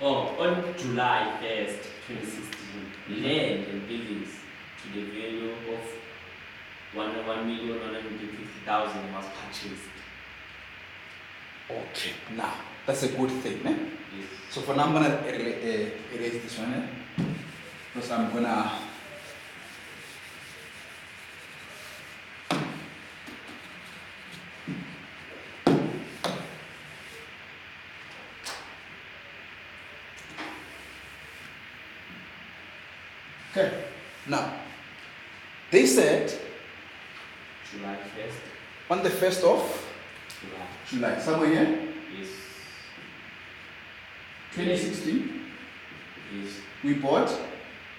On July 1st, 2016, land and buildings to the value of 1,150,000 was purchased. Okay, now that's a good thing, eh? Yes. So for now, I'm gonna erase this one, eh? Because I'm gonna. Okay, now they said July 1st. on the 1st of July, somewhere here, Yes. 2016, Yes. we bought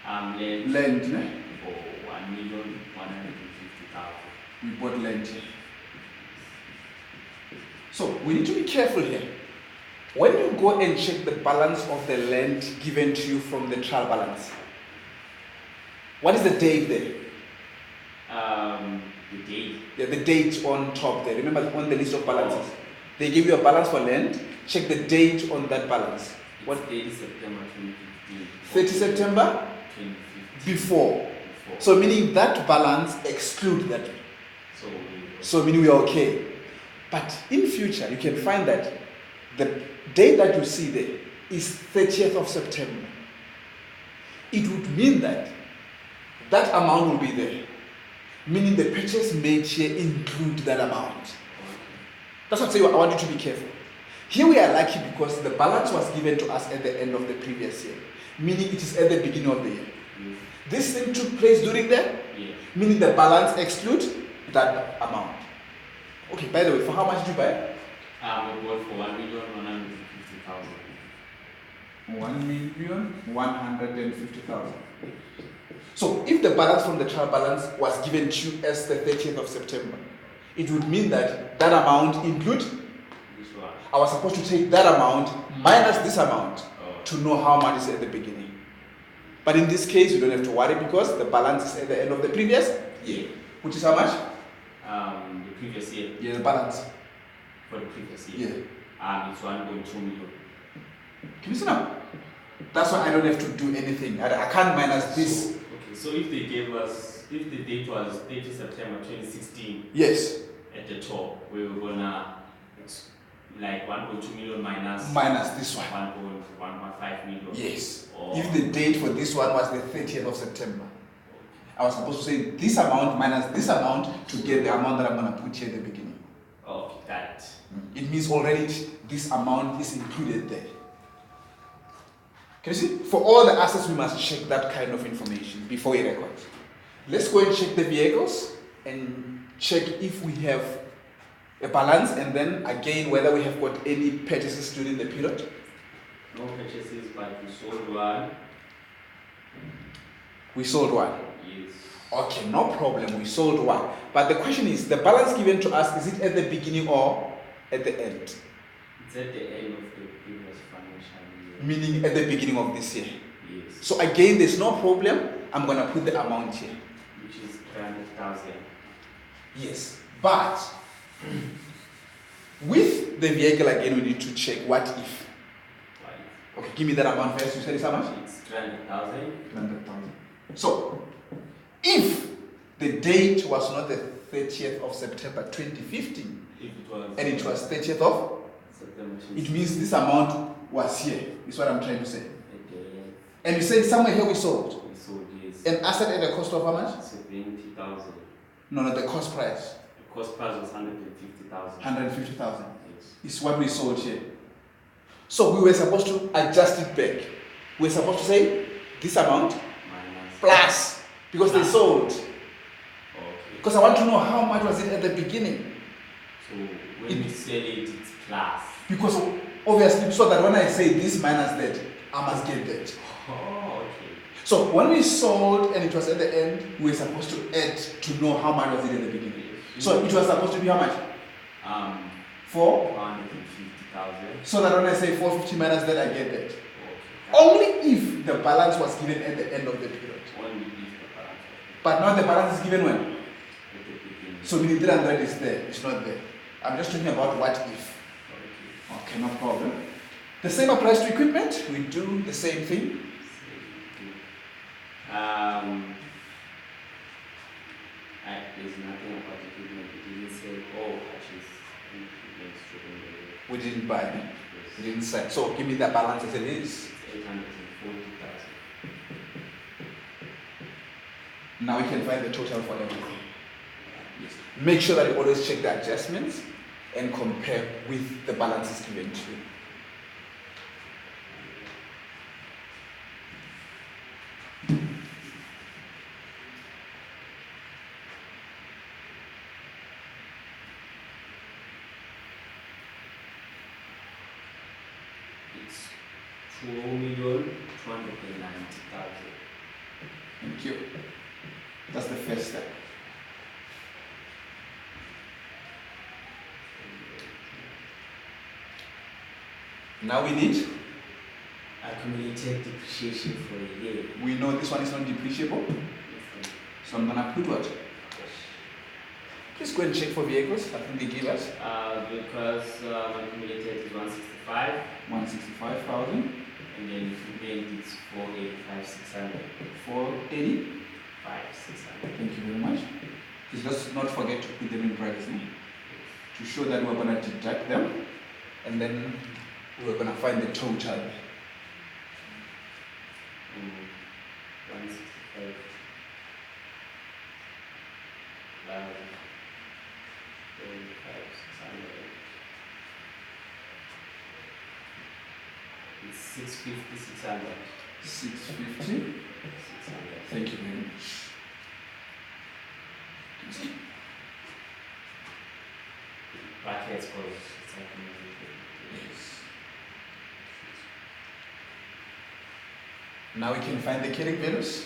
Land land, eh? for 1,150,000. We bought land here. So we need to be careful here. When you go and check the balance of the land given to you from the trial balance, what is the date there? The date. Yeah, the date on top there. Remember on the list of balances. They give you a balance for land. Check the date on that balance. What 30 September 2015? 30 September 2015. before. So meaning that balance exclude that. So meaning we are okay. But in future you can find that the date that you see there is 30th of September. It would mean that that amount will be there. Meaning the purchase made here include that amount. That's what I say. I want you to be careful. Here we are lucky because the balance was given to us at the end of the previous year. Meaning it is at the beginning of the year. Yes. This thing took place during that. Yes. Meaning the balance excludes that amount. Okay, by the way, for how much did you buy? We bought for 1,150,000. 1,150,000. So if the balance from the trial balance was given to you as the 30th of September, it would mean that that amount include. This one. I was supposed to take that amount minus this amount to know how much is at the beginning. But in this case, you don't have to worry because the balance is at the end of the previous year, which is how much? The previous year. Yeah, the balance. For the previous year. Yeah. It's 1.2 million. Can you see now? That's why I don't have to do anything. I can't minus this. So if they gave us, if the date was 30 September 2016, yes, at the top, we were gonna, it's like 1.2 million minus this one. 1.115 million. Yes. If the date for this one was the 30th of September, I was supposed to say this amount minus this amount to get the amount that I'm going to put here at the beginning. Okay, got it. It means already this amount is included there. Can you see? For all the assets, we must check that kind of information before we record. Let's go and check the vehicles and check if we have a balance, and then again whether we have got any purchases during the period. No purchases, but we sold one. We sold one. Yes. Okay, no problem. We sold one. But the question is, the balance given to us, is it at the beginning or at the end? It's at the end of the previous financial year. Meaning at the beginning of this year. Yes. So again, there's no problem. I'm going to put the amount here. Which is 300,000. Yes. But with the vehicle again, we need to check what if. Okay, give me that amount first. You said it's how much? It's 300,000. 300,000. So, if the date was not the 30th of September 2015, If it was, and it was 30th of, September it means this amount was here. Is what I'm trying to say. Okay. And you said somewhere here we sold. We sold this. An asset at a cost of how much? 70,000. No, the cost price. The cost price was 150,000. 150,000. Yes. Is what we sold here. So we were supposed to adjust it back. We were supposed to say this amount Minus. plus, because they sold. Okay. Because I want to know how much was it at the beginning. So when we sell it, it's plus. Because obviously, so that when I say this minus that, I must get that. Oh, okay. So when we sold and it was at the end, we were supposed to add to know how much was it at the beginning. So it was supposed to be how much? 450,000. So that when I say 450 minus that, I get that. Okay. Only if the balance was given at the end of the period. Only if the balance. But now the balance is given when? At the beginning. So meaning 300 is there, it's not there. I'm just talking about what if. Okay. Okay, no problem. The same applies to equipment. We do the same thing. There's nothing about equipment. It didn't say, purchase equipment during the year. We didn't buy them. Yes. We didn't say. So give me that balance as it is. It's 840,000. Now we can find the total for everything. Yes. Make sure that you always check the adjustments and compare with the balances given to you. It's 2,290,000. Thank you. That's the first step. Now we need, Accumulated depreciation for a year. we know this one is not depreciable, so I'm gonna put what? Please go and check for vehicles. I think they give us Because accumulated is 165, 165,000, and then equipment is 485,600. 480. 5,600. Thank you very much. Please let's not forget to put them in brackets to show that we're gonna deduct them, and then we're gonna find the total. 165. It's 650, 600. 650. 600. Thank you very much. Brackets for it's Yes. Now we can find the carrying values.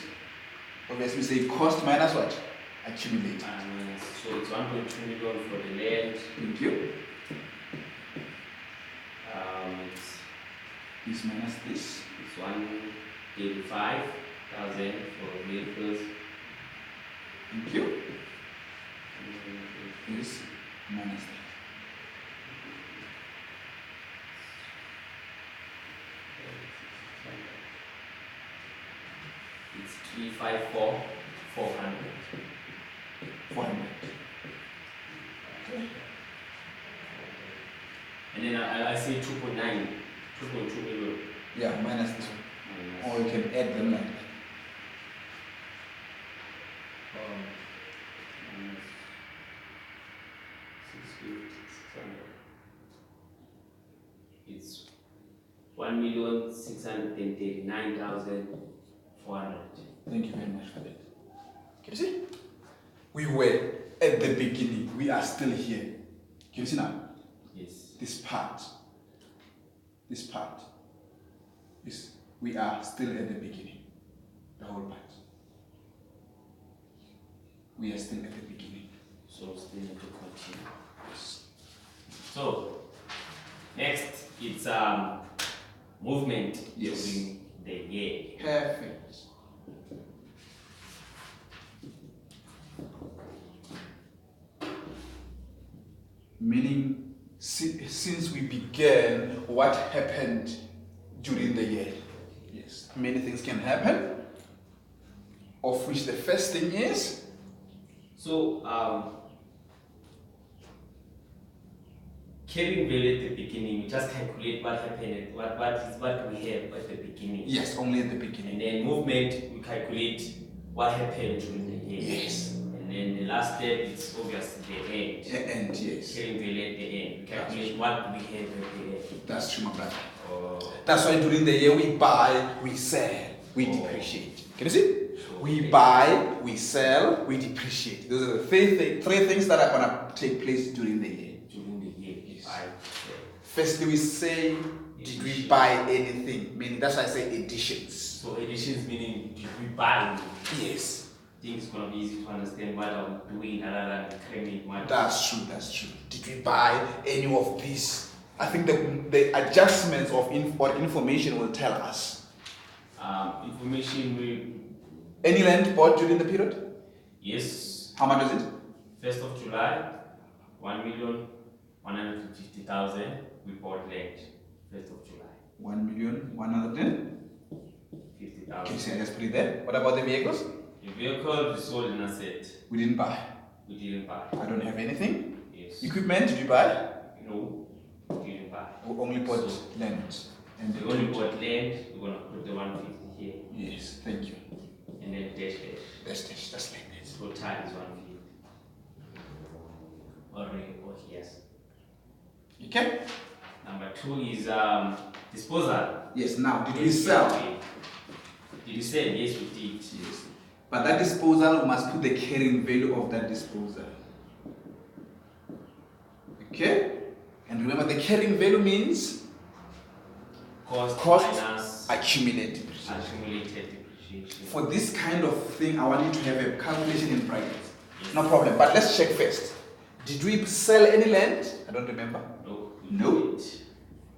Obviously, we say cost minus what? Accumulate. so it's 1.2 million for the land. Thank you. It's This minus this. 185,000 for vehicles. Thank you. This minus that. It's 354, 400. 400. And then I say 2.9, 2.2 million. Yeah, minus this one. Minus, Or you can add them like that. minus 650, 600. It's 1,639,400. Thank you very much for that. Can you see? We were at the beginning. We are still here. Can you see now? Yes. This part is, we are still at the beginning. The whole part. We are still at the beginning. So still need to continue. So next it's movement Yes. during the year. Perfect. Meaning, since we began, what happened during the year? Yes, many things can happen, of which the first thing is, So carrying value at the beginning, we just calculate what happened, what we have at the beginning. yes, only at the beginning. And then movement, we calculate what happened during the year. Yes. And then the last step is obviously the end. The end, yes. Carrying value at the end. We calculate what we have at the end. That's true, my brother. Oh. That's why during the year we buy, we sell, we Oh. depreciate. Can you see? We buy, we sell, we depreciate. Those are the three things that are going to take place during the year. During the year, Yes. buy, Firstly, we say, did we buy anything? Meaning, that's why I say additions. So additions meaning did we buy? Yes. I think it's gonna be easy to understand what I'm doing other than claiming money. That's true, that's true. Did we buy any of these? I think the adjustments of information will tell us. Information Any land bought during the period? yes. How much is it? 1st of July, 1,150,000 we bought land. 1st of July. 1,150,000. Okay, so let's put it there. What about the vehicles? The vehicle we sold an asset. We didn't buy. We didn't buy. I don't have anything. Yes. Equipment, did you buy? No, we didn't buy. We only bought land. And we only bought land. We're gonna put the 150 here. Yes, thank you. And then dash. That's like that. Total is 150. Or yes. Okay. Number 2 is disposal. Yes. Now, did we sell? Did you sell? Yes, we did. Yes. But that disposal, we must put the carrying value of that disposal. Okay. And remember, the carrying value means cost minus accumulated depreciation. For this kind of thing, I want you to have a calculation in brackets. Yes. No problem. But let's check first. Did we sell any land? I don't remember. No.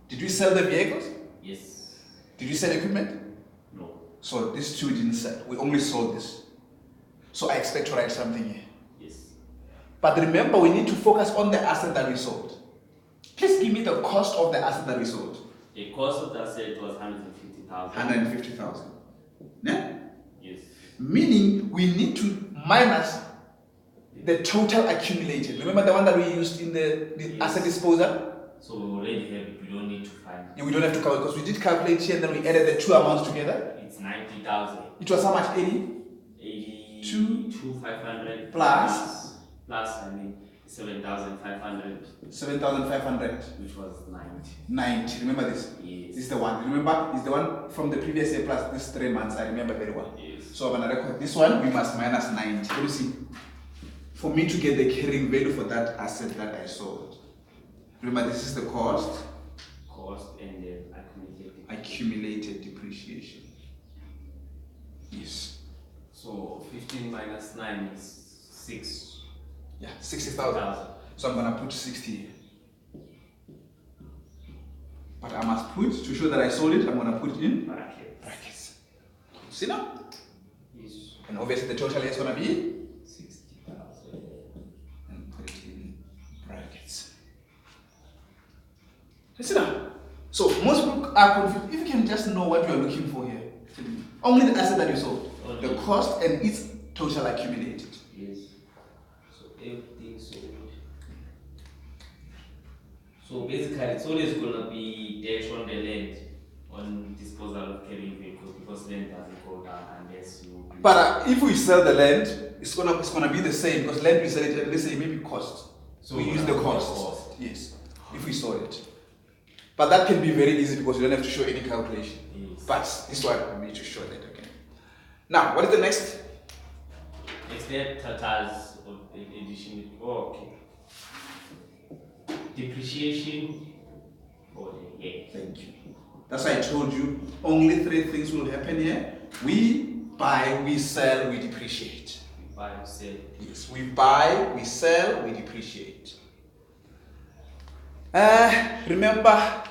Did we sell the vehicles? Yes. Did we sell equipment? No. So these two didn't sell. We only sold this. So I expect to write something here. Yes. But remember, we need to focus on the asset that we sold. Please give me the cost of the asset that we sold. The cost of the asset was 150,000. 150,000. Yeah? Yes. Meaning we need to minus the total accumulated. Remember the one that we used in the yes. asset disposal? So we already have it. We don't need to find it. Yeah, we don't have to calculate because we did calculate here and then we added the two amounts together. It's 90,000. It was how much? 500 plus 7,500. 7,500. Which was 90. 90. Remember this? Yes. This is the one. Remember? It's the one from the previous year plus this 3 months. I remember very well. Yes. So I'm gonna record this one. We must minus 90. Let me see. For me to get the carrying value for that asset that I sold. Remember, this is the cost. Cost and then accumulated depreciation. Yes. So 15 minus 9 is 6. Yeah, 60,000. So I'm gonna put 60 here. But I must put, to show that I sold it, I'm gonna put in brackets. See now? Yes. And obviously the total is gonna be 60,000. And put it in brackets. See now? So most people are confused. If you can just know what you are looking for here. Only the asset that you sold. The cost and its total accumulated. Yes. So everything sold. So basically it's always gonna be dash on the land on disposal of carrying vehicles because land doesn't go down unless you. But if we sell the land, it's gonna be the same because land we sell it. Let's say maybe cost. So we use the cost. Yes. If we sold it. But that can be very easy because you don't have to show any calculation. Yes. But this one we need to show that again. Now, what is the next? Next step, totals of addition. Oh, okay. Depreciation for the year. Thank you. That's why I told you only 3 things will happen here. We buy, we sell, we depreciate. We buy, we sell. Yes, we buy, we sell, we depreciate. Remember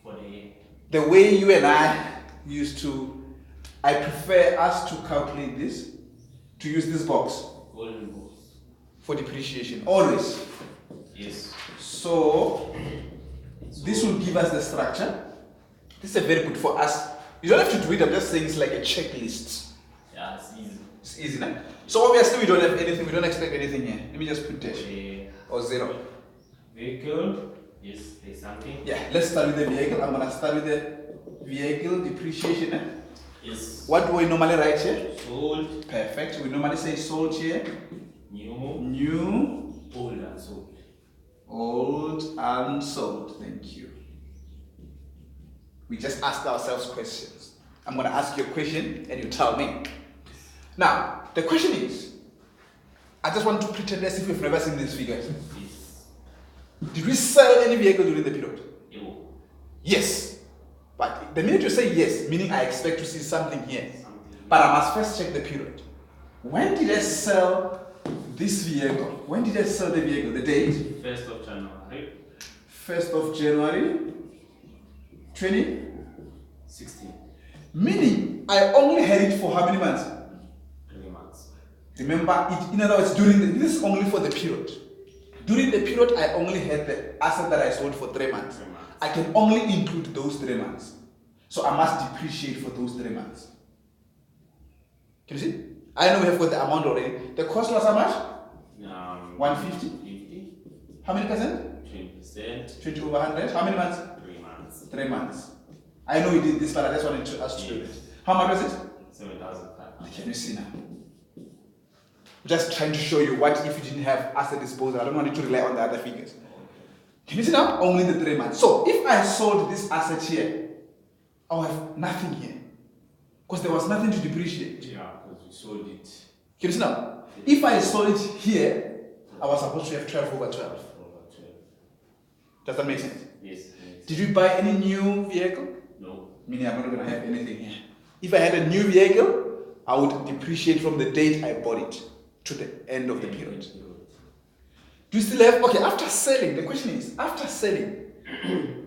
for the year. The way you and I used to, I prefer us to calculate this, to use this box. Golden box. For depreciation, always. Yes. So, this will give us the structure. This is very good for us. You don't have to do it, I'm just saying it's like a checklist. Yeah, it's easy. It's easy, no? So obviously we don't have anything, we don't expect anything here. Let me just put dash. Or 0. Vehicle, yes, there's something. Yeah, let's start with the vehicle. I'm gonna start with the vehicle depreciation. Yes. What do we normally write here? Sold. Perfect. We normally say sold here. New. Old and sold. Old and sold. Thank you. We just ask ourselves questions. I'm going to ask you a question and you tell me. Now, the question is, I just want to pretend as if we've never seen these figures. Yes. Did we sell any vehicle during the period? No. Yes. But the minute you say yes, meaning I expect to see something here. But I must first check the period. When did I sell this vehicle? When did I sell the vehicle? The date? 1st of January. 1st of January 2016. Meaning I only had it for how many months? 3 months. Remember, it, in other words, this is only for the period. During the period I only had the asset that I sold for 3 months. 3 months. I can only include those 3 months. So I must depreciate for those 3 months. Can you see? I know we have got the amount already. The cost was how much? 150. 50. How many percent? 20%. 20 over 100. How many months? 3 months. 3 months. I know we did this, but I just wanted to ask you. How much was it? 7,500. Can you see now? Just trying to show you what if you didn't have asset disposal. I don't want you to rely on the other figures. Can you see now? Only the 3 months. So if I sold this asset here, I'll have nothing here. Because there was nothing to depreciate. Yeah, because we sold it. Can you see now? If I sold it here, I was supposed to have 12 over 12. Over 12. Does that make sense? Yes. Did you buy any new vehicle? No. Meaning I'm not going to have anything here. If I had a new vehicle, I would depreciate from the date I bought it to the end of the period. Do you still have, okay, after selling, the question is, after selling,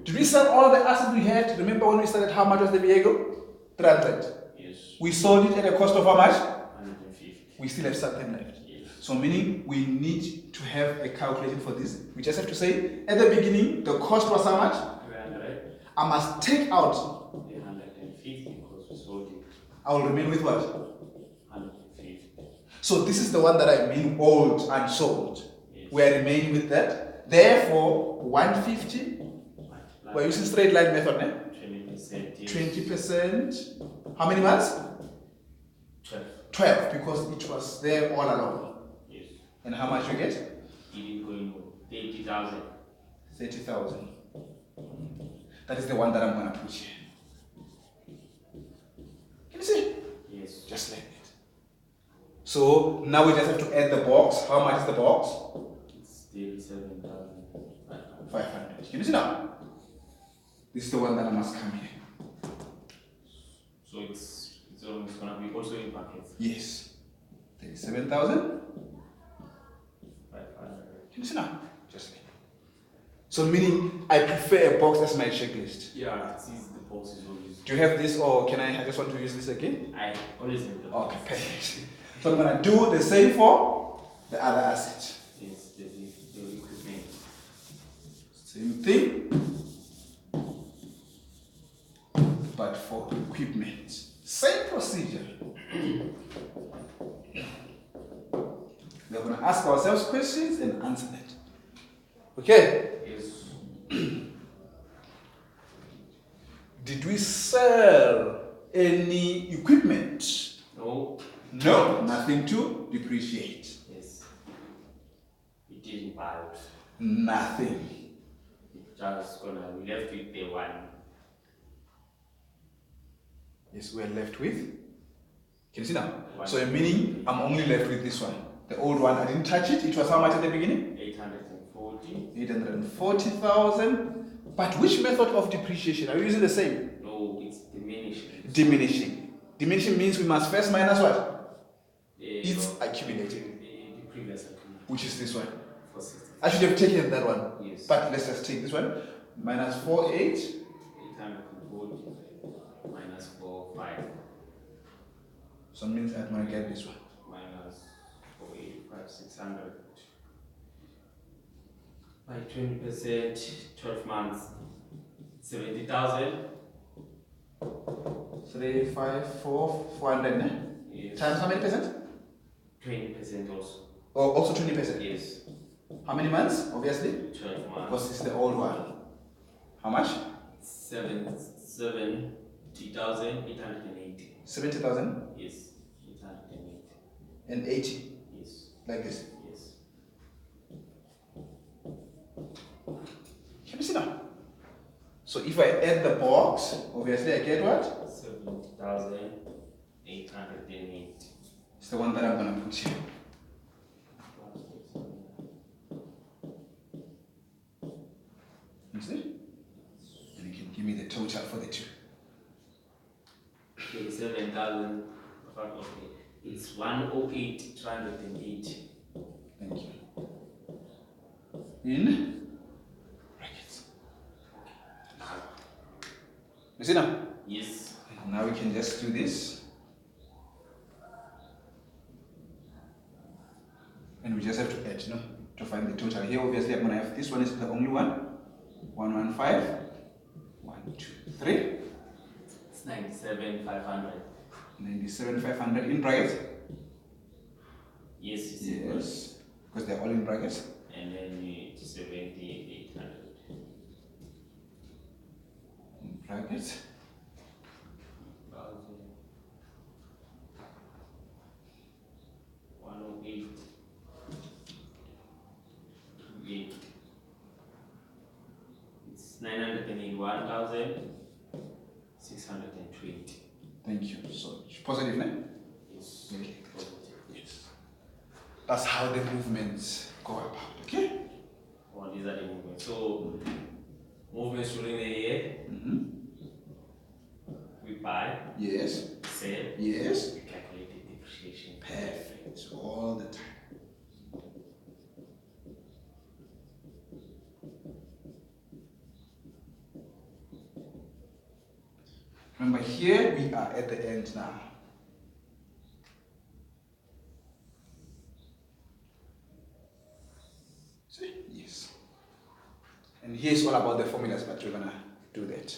did we sell all the assets we had? Remember when we started, how much was the vehicle? 300. Yes. We sold it at a cost of how much? 150. We still have something left. Yes. So meaning we need to have a calculation for this. We just have to say, at the beginning, the cost was how much? 300. I must take out. 150 because we sold it. I will remain with what? 150. So this is the one that I mean old and sold. Yes. We are remaining with that. Therefore, 150. We're using straight line method, eh? 20%. Yes. 20%. How many months? 12. 12, because it was there all along. Yes. And how much you get? It is going to 30,000. 30,000. That is the one that I'm going to put here. Can you see? Yes. Just like that. So now we just have to add the box. How much is the box? It's 37,500. 500. Can you see now? This is the one that I must come here. So it's almost going to be also in packets. Yes. 37,500. 500. Can you see now? Just like that. So meaning I prefer a box as my checklist. Yeah, since the box is always. Do you have this or can I just want to use this again? I always have the box. Okay, perfect. So I'm going to do the same for the other asset. Yes, the equipment. Same thing, but for equipment. Same procedure. We're going to ask ourselves questions and answer that. Okay? Yes. Did we sell any equipment? No. No, nothing to depreciate. Yes. We didn't buy it. Nothing. Just gonna we left with the one. Yes, we're left with. Can you see now? One. So meaning I'm only left with this one. The old one, I didn't touch it. It was how much at the beginning? 840. 840,000. But which method of depreciation? Are we using the same? No, it's diminishing. Diminishing. Diminishing means we must first minus what? It's No, accumulating. The previous accumulated. Which is this one. 460. I should have taken that one. Yes. But let's just take this one. Minus 48. 840 minus 45 So it means I'm going to get this one. minus 485 600 by 20%, 12 months, 70,000. 400. Eh? Yes. Times how many percent? 20% also. Oh, also 20%. Yes. How many months? Obviously. 12 months. Because it's the old one. How much? 70,880. 70,000 Yes. 880. and 80. Yes. Like this. Yes. Can you see now? So if I add the box, obviously I get what? 70,880. It's the one that I'm going to put here. You see? And you can give me the total for the two. 27,000. Okay. It's 108,380. Thank you. In brackets. You see now? Yes. And now we can just do this. And we just have to add, no? to find the total. Here obviously I'm going to have this one is the only one. 115, 123. It's 97,500. 97,500 in brackets? Yes. Yes. Because they're all in brackets. And then 70,800. In brackets. 108. 8. It's 981,620. Thank you so much. Positive, ne? Yes. Okay. Yes. That's how the movements go about, okay? Well, these are the movements. So, movements during the year. We buy. Yes. Sell. Yes. We calculate the depreciation. Perfect. All the time. Remember, here we are at the end now. See? Yes. And here's all about the formulas, but we're gonna do that.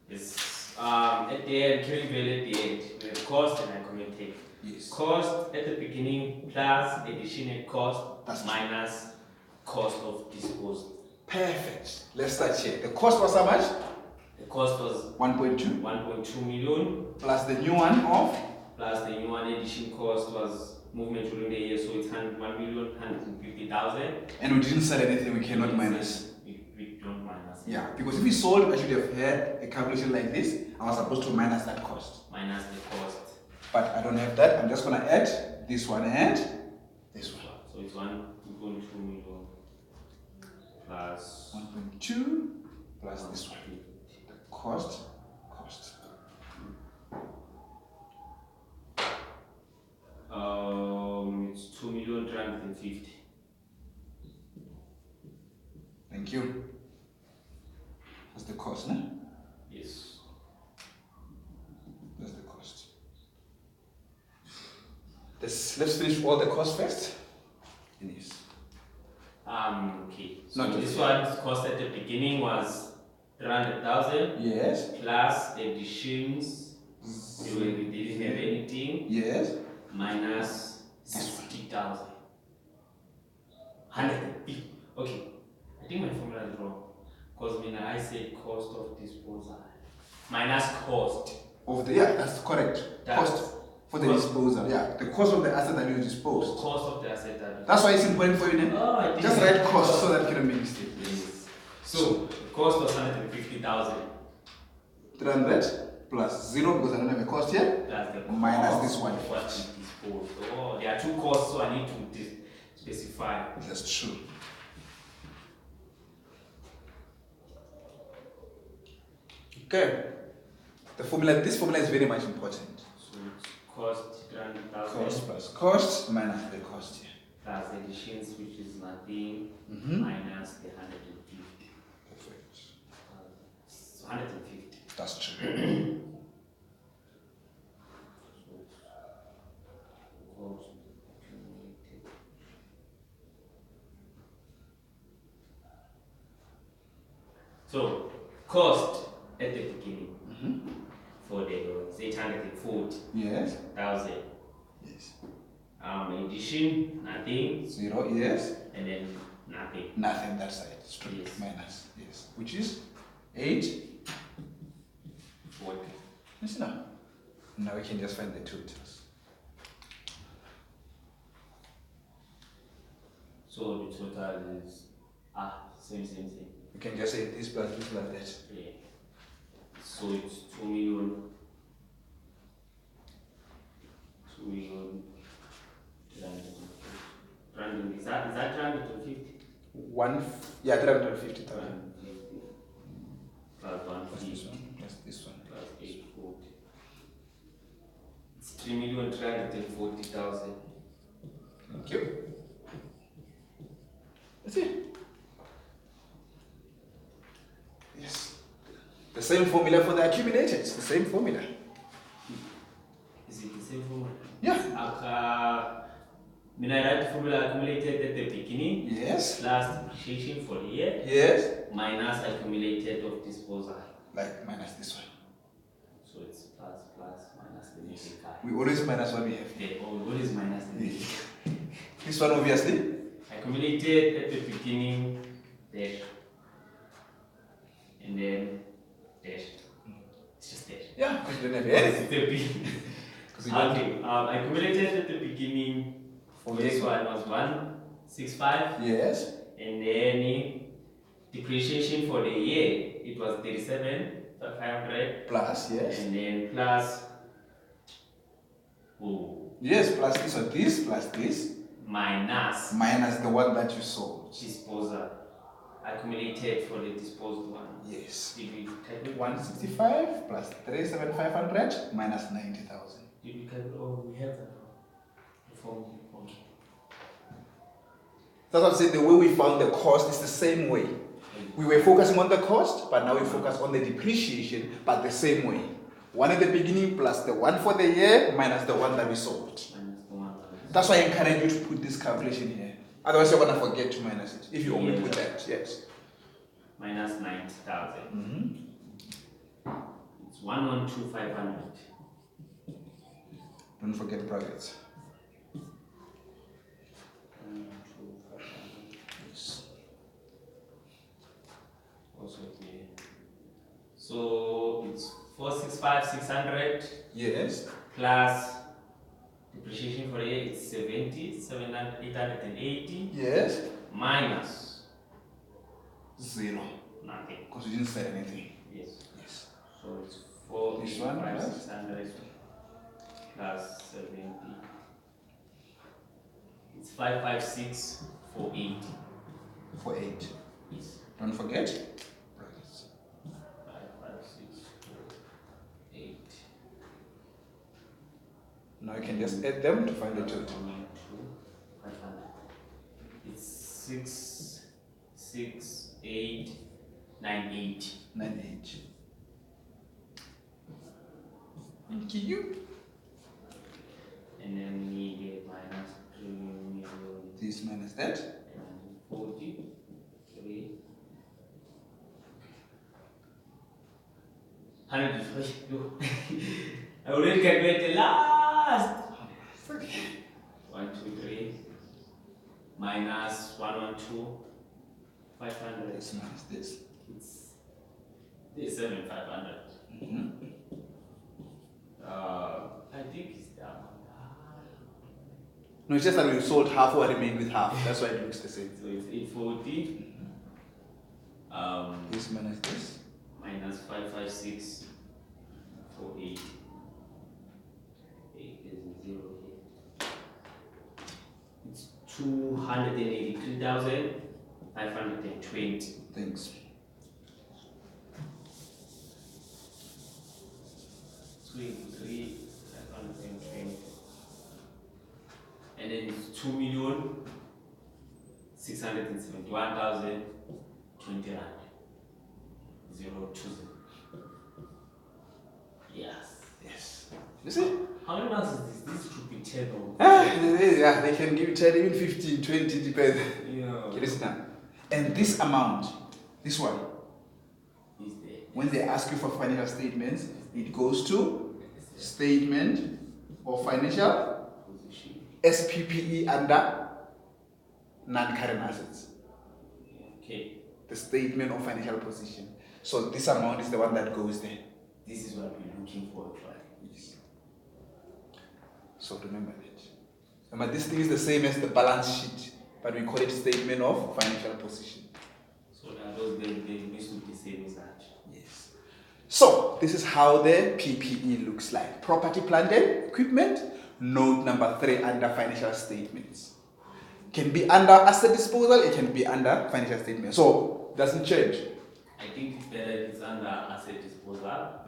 Yes. At the end, carrying value at the end, we have cost and accumulated. Yes. Cost at the beginning plus additional cost. That's minus cost of disposal. Perfect. Let's start here. The cost was how much? The cost was 1.2. 1.2 million. Plus the new one of? Plus the new one addition cost was movement during the year, so it's 1,150,000. And we didn't sell anything, we cannot minus. We don't minus. Yeah, because if we sold, I should have had a calculation like this. I was supposed to minus that cost. Minus the cost. But I don't have that. I'm just going to add this one and this one. So it's 1.2 million plus 1.2 plus this one. The cost. It's 2,350,000. Thank you. That's the cost, no? Yes. That's the cost. Let's finish all the costs first. Yes. Okay. So Not this one's cost at the beginning was 300,000. Yes. Plus additions. We didn't have anything. Yes. Minus 60,000. 150. Okay. I think my formula is wrong. Because I said cost of disposal. Minus cost. Of the, yeah, that's correct. Cost for the disposal. Yeah. The cost of the asset that you disposed. Cost of the asset that That's why it's important for you then. Oh, just write cost so that you can make mistake. Yes. So the cost was 150,000. 300 plus 0 because I don't have a cost here. Plus the minus this one. What is disposed. Oh, there are two costs, so I need to specify. That's true. Okay. This formula is very much important. So it's cost 300,000. Cost plus cost minus the cost here. Plus additions, which is nothing, minus the 150. Perfect. 150. That's true. So, cost at the beginning for the 840,000. Yes. Yes. Addition, nothing. 0, yes. And then nothing. Nothing that side. Straight Yes. minus. Yes. Which is 840. You see now? Now we can just find the totals. So the total is same. You can just say this plus this plus that. Yeah. So it's 2 million. 2 million. Is that 350? 350,000. Plus Plus this 150. one. Plus this one. Plus 840. It's 3,340,000. Thank you. That's it. Yes. The same formula for the accumulated. It's the same formula. Is it the same formula? Yeah. Mineral formula accumulated at the beginning. Yes. Plus depreciation for the year. Yes. Minus accumulated of disposal. Like minus this one. So it's plus minus the negative. We always minus what we have. Yeah, we always minus the negative. This one obviously. Accumulated at the beginning, dash. And then dash. It's just dash. Yeah, because you don't have anything. Okay, accumulated at the beginning for this one was 165. Yes. And then depreciation for the year, it was 37,500. Plus, yes. And then plus, yes, plus this or this, plus this. Minus the one that you sold. Disposal. Accumulated for the disposed one. Yes. Did we calculate 165 plus 37,500 minus 90,000. Did we calculate? Oh, we have that form. Okay. That's what I'm saying. The way we found the cost is the same way. We were focusing on the cost, but now we focus on the depreciation, but the same way. One at the beginning plus the one for the year minus the one that we sold. That's why I encourage you to put this calculation here. Otherwise, you're going to forget to minus it. If you only put that, yes. Minus 90,000. It's 112,500. Don't forget brackets. Also here. So it's 465,600. Yes. Plus depreciation for the year is 880. Yes. Minus 0. Nothing. Because you didn't say anything. Yes. Yes. So it's 465,600 plus 70. It's 556,480. For 8. Yes. Don't forget brackets. 556,480. Now you can just add them to find the total. 500. It's 668,980. 98. Thank you. And then we get minus 3,000,000. This minus that. 43. 100. I already calculated the last. 1, 2, 3. Minus 112,500. This minus this. It's 7,500. I think it's that one. No, it's just that we sold half or remained with half. That's why it looks the same. So it's 840. This minus this. Minus 556,480. 8 is 0 here. It's 283,520. Thanks. 283,520. And then it's 2,671,020 rand. 020. Yes. Yes. You see? How many months is this? This should be 10 or Yeah, they can give you 10, even 15, 20, depends. yeah. Listen. And this amount, this one, Is there? when they ask you for financial statements, it goes to statement of financial Position. SPPE under non-current assets. Okay. The statement of financial position. So this amount is the one that goes there. This is what we're looking for, right? Yes. So remember that. Remember, this thing is the same as the balance sheet, but we call it statement of financial position. So that those they needs to be the same as that. Yes. So this is how the PPE looks like. Property, plant and equipment. Note number 3 under financial statements. Can be under asset disposal, it can be under financial statement. So doesn't change. I think it's better if it's under asset disposal.